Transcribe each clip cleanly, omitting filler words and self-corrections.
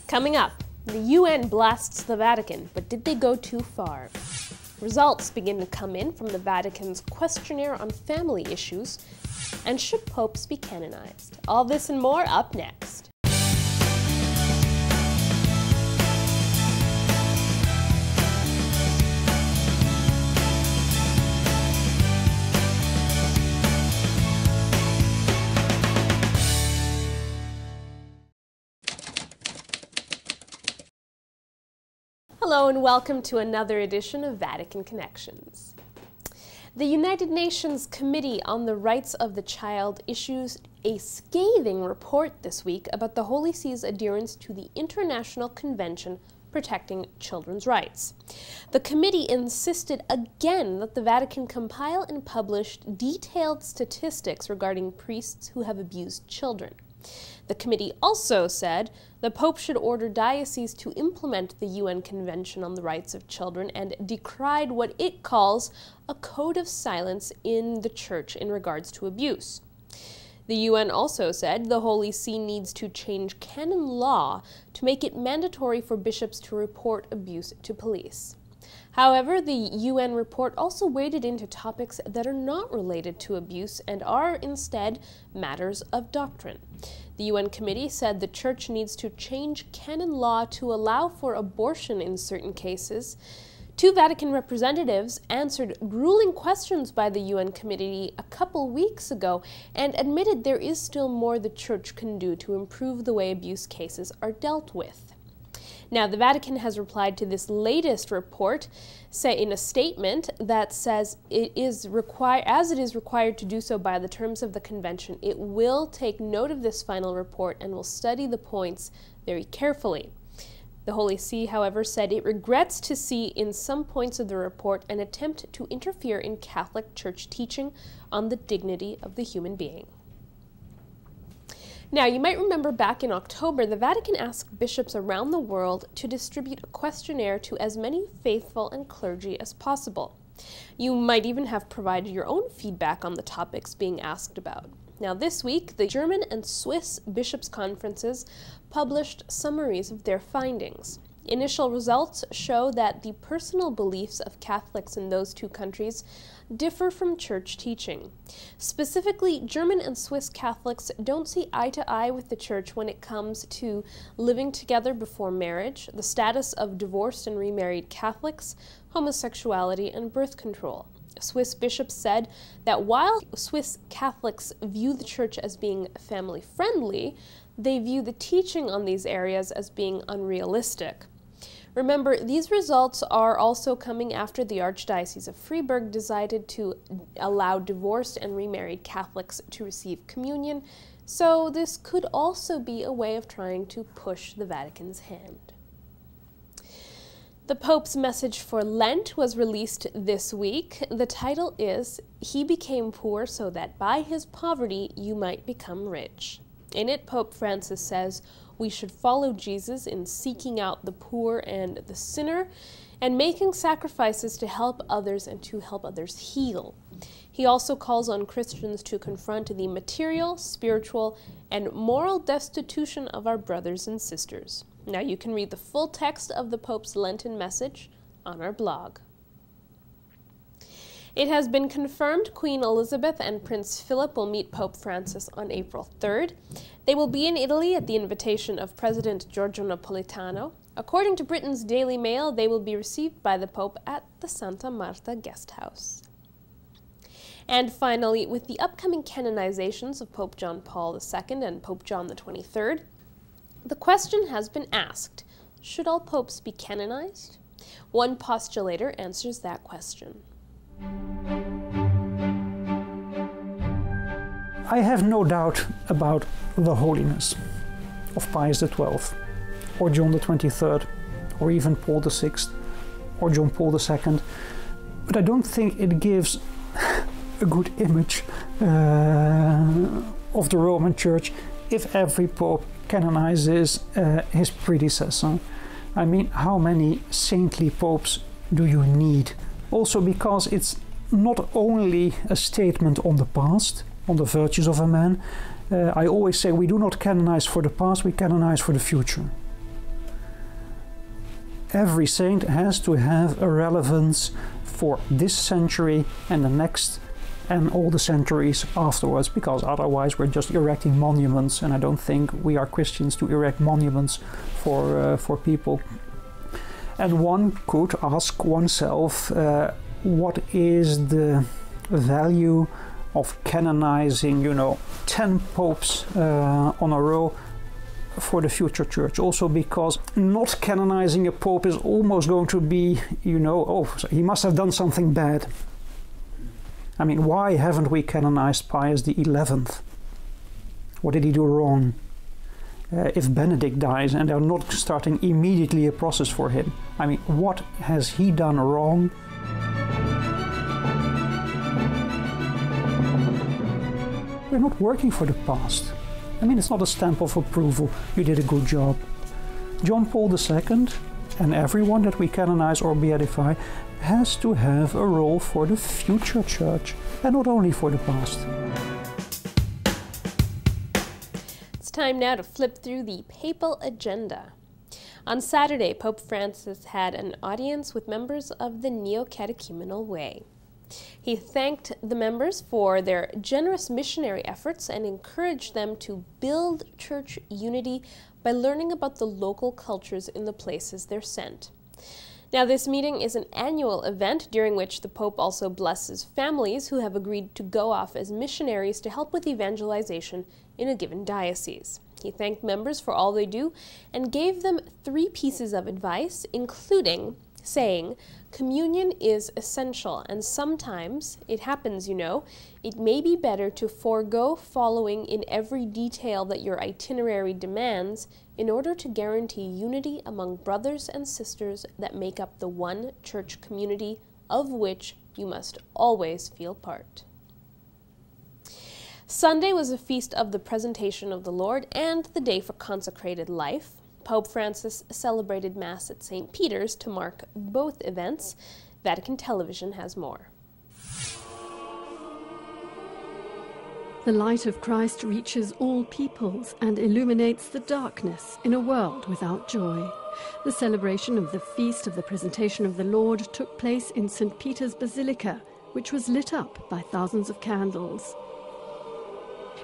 Coming up, the UN blasts the Vatican, but did they go too far? Results begin to come in from the Vatican's questionnaire on family issues, and should popes be canonized? All this and more up next. Hello and welcome to another edition of Vatican Connections. The United Nations Committee on the Rights of the Child issues a scathing report this week about the Holy See's adherence to the International Convention protecting children's rights. The committee insisted again that the Vatican compile and publish detailed statistics regarding priests who have abused children. The committee also said the Pope should order dioceses to implement the UN Convention on the Rights of Children and decried what it calls a code of silence in the Church in regards to abuse. The UN also said the Holy See needs to change canon law to make it mandatory for bishops to report abuse to police. However, the UN report also waded into topics that are not related to abuse and are instead matters of doctrine. The UN committee said the Church needs to change canon law to allow for abortion in certain cases. Two Vatican representatives answered grueling questions by the UN committee a couple weeks ago and admitted there is still more the Church can do to improve the way abuse cases are dealt with. Now, the Vatican has replied to this latest report, in a statement that says it is as it is required to do so by the terms of the convention, it will take note of this final report and will study the points very carefully. The Holy See, however, said it regrets to see in some points of the report an attempt to interfere in Catholic Church teaching on the dignity of the human being. Now, you might remember back in October, the Vatican asked bishops around the world to distribute a questionnaire to as many faithful and clergy as possible. You might even have provided your own feedback on the topics being asked about. Now, this week, the German and Swiss bishops' conferences published summaries of their findings. Initial results show that the personal beliefs of Catholics in those two countries differ from church teaching. Specifically, German and Swiss Catholics don't see eye to eye with the Church when it comes to living together before marriage, the status of divorced and remarried Catholics, homosexuality, and birth control. Swiss bishops said that while Swiss Catholics view the Church as being family-friendly, they view the teaching on these areas as being unrealistic. Remember, these results are also coming after the Archdiocese of Freiburg decided to allow divorced and remarried Catholics to receive communion, so this could also be a way of trying to push the Vatican's hand. The Pope's message for Lent was released this week. The title is, "He became poor so that by his poverty you might become rich." In it, Pope Francis says we should follow Jesus in seeking out the poor and the sinner and making sacrifices to help others and to help others heal. He also calls on Christians to confront the material, spiritual, and moral destitution of our brothers and sisters. Now, you can read the full text of the Pope's Lenten message on our blog. It has been confirmed Queen Elizabeth and Prince Philip will meet Pope Francis on April 3rd. They will be in Italy at the invitation of President Giorgio Napolitano. According to Britain's Daily Mail, they will be received by the Pope at the Santa Marta Guest House. And finally, with the upcoming canonizations of Pope John Paul II and Pope John the 23rd, the question has been asked, should all popes be canonized? One postulator answers that question. I have no doubt about the holiness of Pius XII, or John the 23rd, or even Paul VI, or John Paul II, but I don't think it gives a good image of the Roman Church if every pope canonizes his predecessor. I mean, how many saintly popes do you need? Also because it's not only a statement on the past, on the virtues of a man. I always say we do not canonize for the past, we canonize for the future. every saint has to have a relevance for this century and the next and all the centuries afterwards, because otherwise we're just erecting monuments, and I don't think we are Christians to erect monuments for people. And one could ask oneself, what is the value of canonizing, 10 popes on a row for the future church? Also because not canonizing a pope is almost going to be, so he must have done something bad. I mean, why haven't we canonized Pius XI? What did he do wrong? If Benedict dies and they're not starting immediately a process for him, I mean, what has he done wrong? We're not working for the past. I mean, it's not a stamp of approval. You did a good job. John Paul II and everyone that we canonize or beatify has to have a role for the future church and not only for the past. It's time now to flip through the papal agenda. On Saturday, Pope Francis had an audience with members of the Neo-Catechumenal Way. He thanked the members for their generous missionary efforts and encouraged them to build church unity by learning about the local cultures in the places they're sent. Now, this meeting is an annual event during which the Pope also blesses families who have agreed to go off as missionaries to help with evangelization in a given diocese. He thanked members for all they do and gave them 3 pieces of advice, including saying, communion is essential, and sometimes, it happens, it may be better to forego following in every detail that your itinerary demands in order to guarantee unity among brothers and sisters that make up the one church community of which you must always feel part. Sunday was a feast of the presentation of the Lord and the day for consecrated life. Pope Francis celebrated Mass at St. Peter's to mark both events. Vatican Television has more. The light of Christ reaches all peoples and illuminates the darkness in a world without joy. The celebration of the Feast of the Presentation of the Lord took place in St. Peter's Basilica, which was lit up by thousands of candles.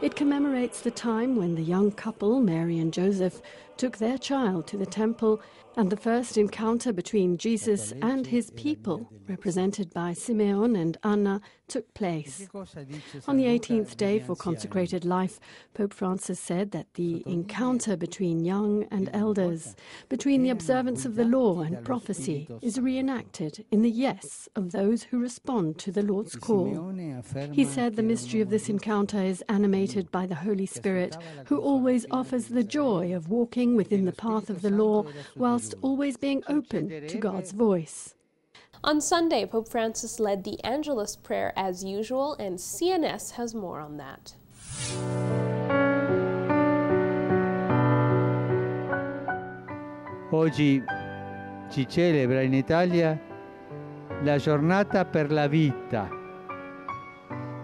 It commemorates the time when the young couple, Mary and Joseph, took their child to the temple, and the first encounter between Jesus and his people, represented by Simeon and Anna, took place. On the 18th day for consecrated life, Pope Francis said that the encounter between young and elders, between the observance of the law and prophecy, is reenacted in the yes of those who respond to the Lord's call. He said the mystery of this encounter is animated by the Holy Spirit, who always offers the joy of walking within the path of the law, whilst always being open to God's voice. On Sunday, Pope Francis led the Angelus prayer as usual, and CNS has more on that. Oggi si celebra in Italia la giornata per la vita,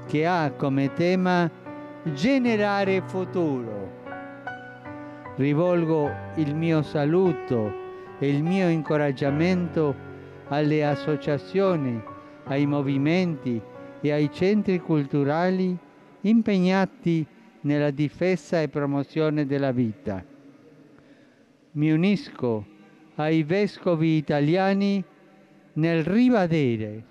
che ha come tema generare futuro. Rivolgo il mio saluto e il mio incoraggiamento alle associazioni, ai movimenti e ai centri culturali impegnati nella difesa e promozione della vita. Mi unisco ai vescovi italiani nel ribadire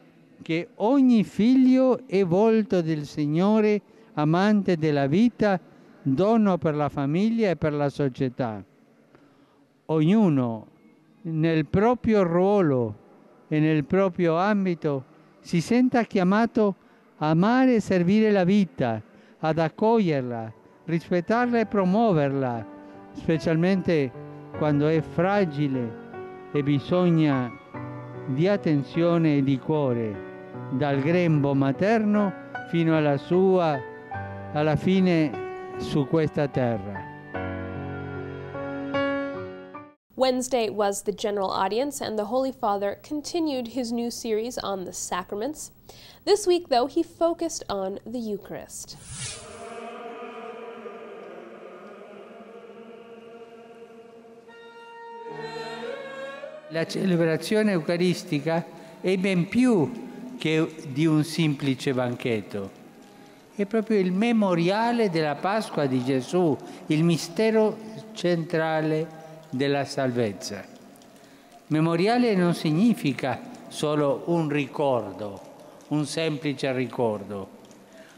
che ogni figlio è volto del Signore, amante della vita, dono per la famiglia e per la società. Ognuno nel proprio ruolo e nel proprio ambito si senta chiamato a amare e servire la vita, ad accoglierla, rispettarla e promuoverla, specialmente quando è fragile e bisogna di attenzione e di cuore, dal grembo materno fino alla fine su questa terra. Wednesday was the general audience, and the Holy Father continued his new series on the sacraments. This week, though, he focused on the Eucharist. La celebrazione eucaristica è ben più che di un semplice banchetto. È proprio il memoriale della Pasqua di Gesù, il mistero centrale della salvezza. Memoriale non significa solo un ricordo, un semplice ricordo,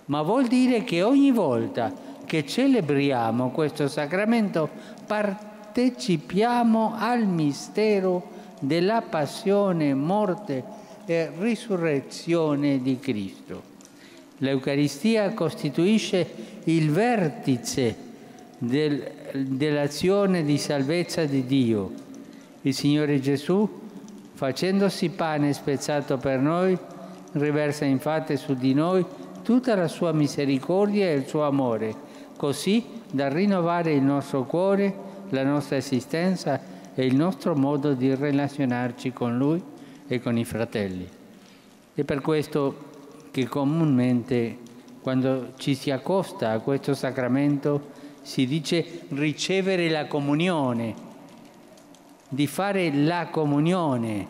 ma vuol dire che ogni volta che celebriamo questo sacramento partecipiamo al mistero della passione, morte e risurrezione di Cristo. L'Eucaristia costituisce il vertice dell'azione di salvezza di Dio. Il Signore Gesù, facendosi pane spezzato per noi, riversa infatti su di noi tutta la sua misericordia e il suo amore, così da rinnovare il nostro cuore, la nostra esistenza e il nostro modo di relazionarci con Lui e con i fratelli. È per questo che comunemente, quando ci si accosta a questo sacramento, si dice ricevere la comunione, di fare la comunione.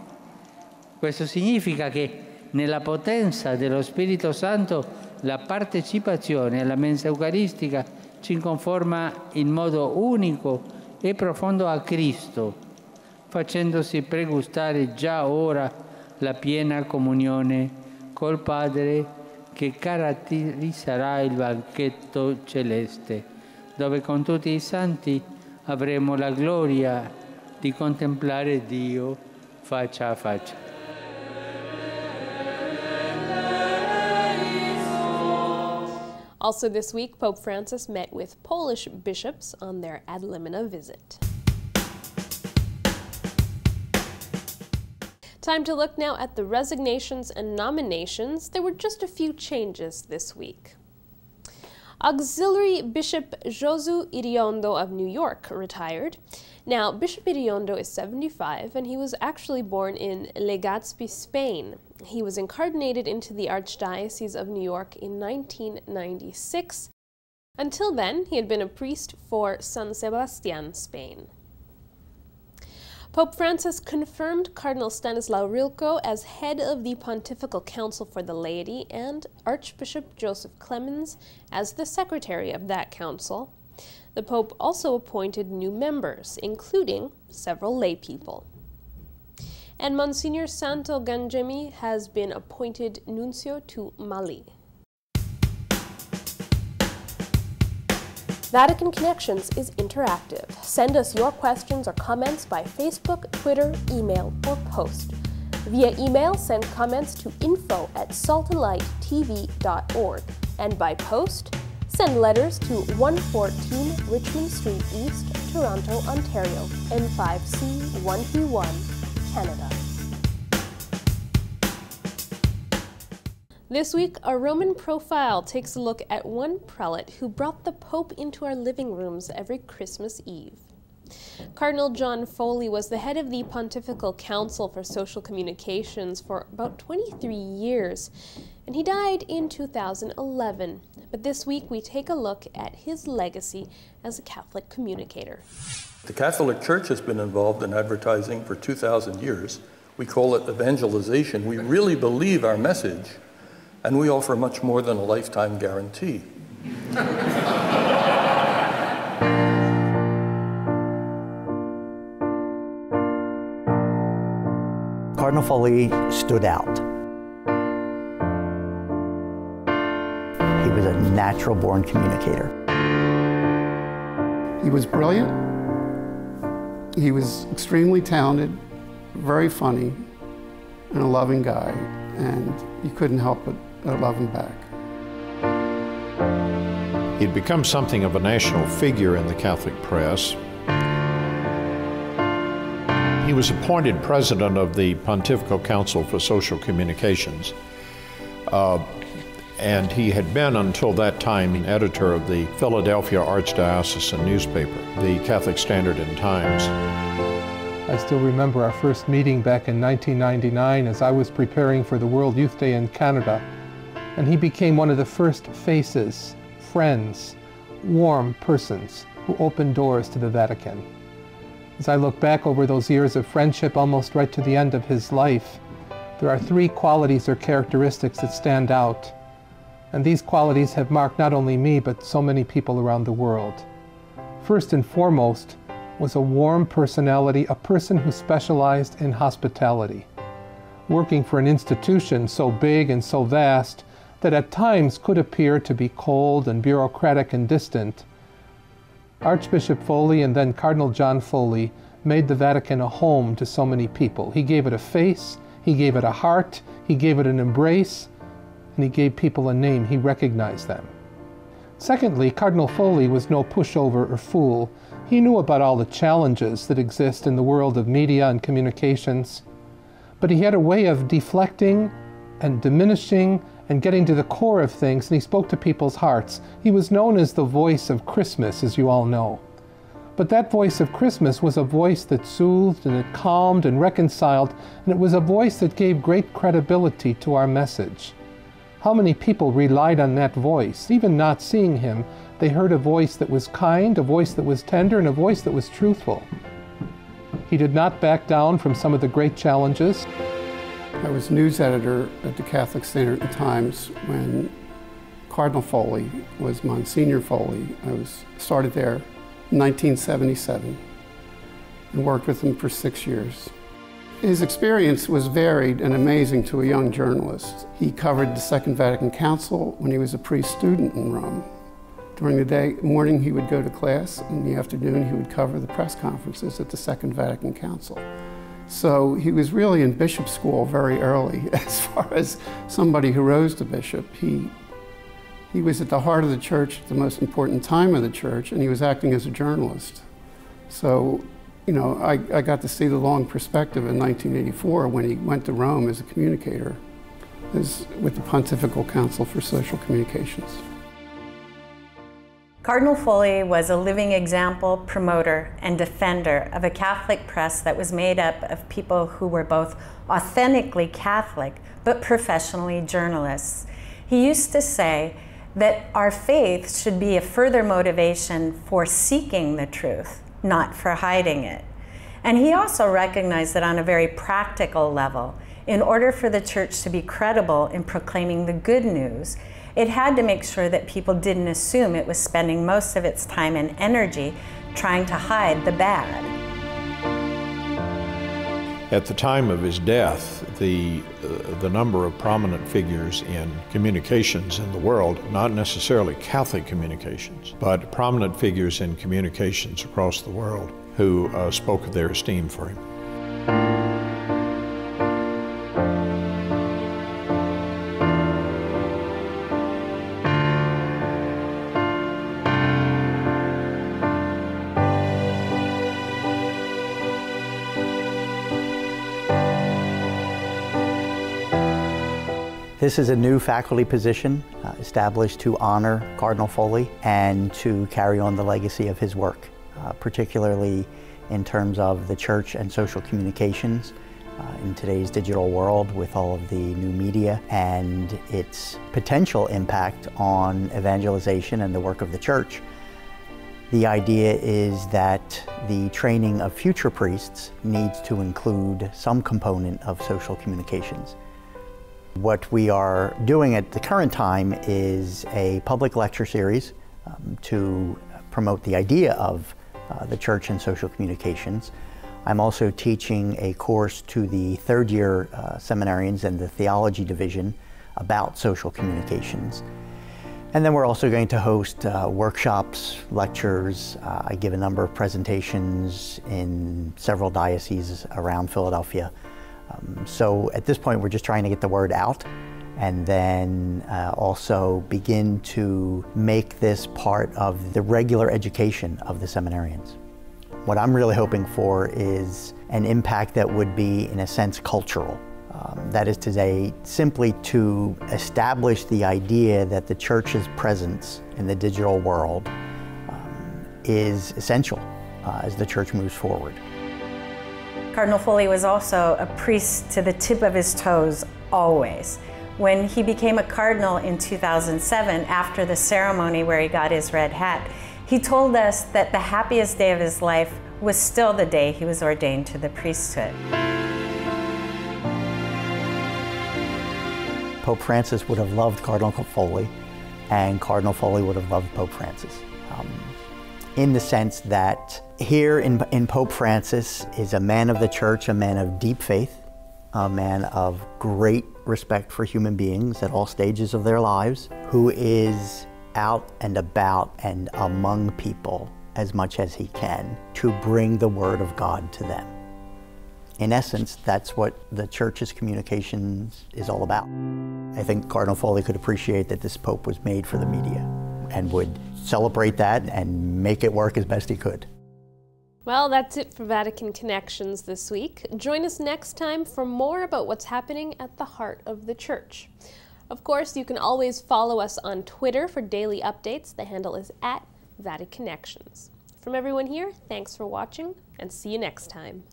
Questo significa che nella potenza dello Spirito Santo la partecipazione alla mensa eucaristica ci conforma in modo unico e profondo a Cristo, facendosi pregustare già ora la piena comunione col Padre che caratterizzerà il banchetto celeste, dove con tutti i santi avremo la gloria di contemplare Dio faccia a faccia. Also this week, Pope Francis met with Polish bishops on their ad limina visit. Time to look now at the resignations and nominations. There were just a few changes this week. Auxiliary Bishop Josu Iriondo of New York retired. Now, Bishop Iriondo is 75, and he was actually born in Legazpi, Spain. He was incarnated into the Archdiocese of New York in 1996. Until then, he had been a priest for San Sebastian, Spain. Pope Francis confirmed Cardinal Stanislaw Rilko as head of the Pontifical Council for the Laity and Archbishop Joseph Clemens as the secretary of that council. The Pope also appointed new members, including several lay people. And Monsignor Santo Gangemi has been appointed nuncio to Mali. Vatican Connections is interactive. Send us your questions or comments by Facebook, Twitter, email, or post. Via email, send comments to info@saltandlighttv.org. And by post, send letters to 114 Richmond Street East, Toronto, Ontario, N5C 1P1, Canada. This week, our Roman profile takes a look at one prelate who brought the Pope into our living rooms every Christmas Eve. Cardinal John Foley was the head of the Pontifical Council for Social Communications for about 23 years, and he died in 2011. But this week, we take a look at his legacy as a Catholic communicator. The Catholic Church has been involved in advertising for 2,000 years. We call it evangelization. We really believe our message, and we offer much more than a lifetime guarantee. Cardinal Foley stood out. He was a natural-born communicator. He was brilliant. He was extremely talented, very funny, and a loving guy, and you couldn't help but love him back. He'd become something of a national figure in the Catholic press. He was appointed president of the Pontifical Council for Social Communications, and he had been until that time editor of the Philadelphia Archdiocesan newspaper, the Catholic Standard and Times. I still remember our first meeting back in 1999 as I was preparing for the World Youth Day in Canada, and he became one of the first faces, friends, warm persons who opened doors to the Vatican. As I look back over those years of friendship, almost right to the end of his life, there are three qualities or characteristics that stand out. And these qualities have marked not only me, but so many people around the world. First and foremost was a warm personality, a person who specialized in hospitality, working for an institution so big and so vast that at times could appear to be cold and bureaucratic and distant. Archbishop Foley and then Cardinal John Foley made the Vatican a home to so many people. He gave it a face, he gave it a heart, he gave it an embrace, and he gave people a name. He recognized them. Secondly, Cardinal Foley was no pushover or fool. He knew about all the challenges that exist in the world of media and communications, but he had a way of deflecting and diminishing and getting to the core of things, and he spoke to people's hearts. He was known as the voice of Christmas, as you all know. But that voice of Christmas was a voice that soothed and it calmed and reconciled, and it was a voice that gave great credibility to our message. How many people relied on that voice, even not seeing him? They heard a voice that was kind, a voice that was tender, and a voice that was truthful. He did not back down from some of the great challenges. I was news editor at the Catholic Standard and Times when Cardinal Foley was Monsignor Foley. I started there in 1977 and worked with him for 6 years. His experience was varied and amazing to a young journalist. He covered the Second Vatican Council when he was a priest student in Rome. During the morning he would go to class, in the afternoon he would cover the press conferences at the Second Vatican Council. So he was really in bishop school very early as far as somebody who rose to bishop. He was at the heart of the church at the most important time of the church, and he was acting as a journalist. So, you know, I got to see the long perspective in 1984 when he went to Rome as a communicator with the Pontifical Council for Social Communications. Cardinal Foley was a living example, promoter, and defender of a Catholic press that was made up of people who were both authentically Catholic but professionally journalists. He used to say that our faith should be a further motivation for seeking the truth, not for hiding it. And he also recognized that on a very practical level, in order for the church to be credible in proclaiming the good news, it had to make sure that people didn't assume it was spending most of its time and energy trying to hide the bad. At the time of his death, the number of prominent figures in communications in the world, not necessarily Catholic communications, but prominent figures in communications across the world who spoke of their esteem for him. This is a new faculty position established to honor Cardinal Foley and to carry on the legacy of his work, particularly in terms of the church and social communications in today's digital world with all of the new media and its potential impact on evangelization and the work of the church. The idea is that the training of future priests needs to include some component of social communications. What we are doing at the current time is a public lecture series to promote the idea of the church and social communications. I'm also teaching a course to the third-year seminarians in the theology division about social communications. And then we're also going to host workshops, lectures. I give a number of presentations in several dioceses around Philadelphia. So at this point, we're just trying to get the word out and then also begin to make this part of the regular education of the seminarians. What I'm really hoping for is an impact that would be, in a sense, cultural. That is to say, simply to establish the idea that the church's presence in the digital world is essential as the church moves forward. Cardinal Foley was also a priest to the tip of his toes, always. When he became a cardinal in 2007, after the ceremony where he got his red hat, he told us that the happiest day of his life was still the day he was ordained to the priesthood. Pope Francis would have loved Cardinal Foley, and Cardinal Foley would have loved Pope Francis. In the sense that here in Pope Francis is a man of the church, a man of deep faith, a man of great respect for human beings at all stages of their lives, who is out and about and among people as much as he can to bring the Word of God to them. In essence, that's what the Church's communications is all about. I think Cardinal Foley could appreciate that this Pope was made for the media and would celebrate that and make it work as best he could. Well, that's it for Vatican Connections this week. Join us next time for more about what's happening at the heart of the Church. Of course, you can always follow us on Twitter for daily updates. The handle is @VatiConnections. From everyone here, thanks for watching, and see you next time.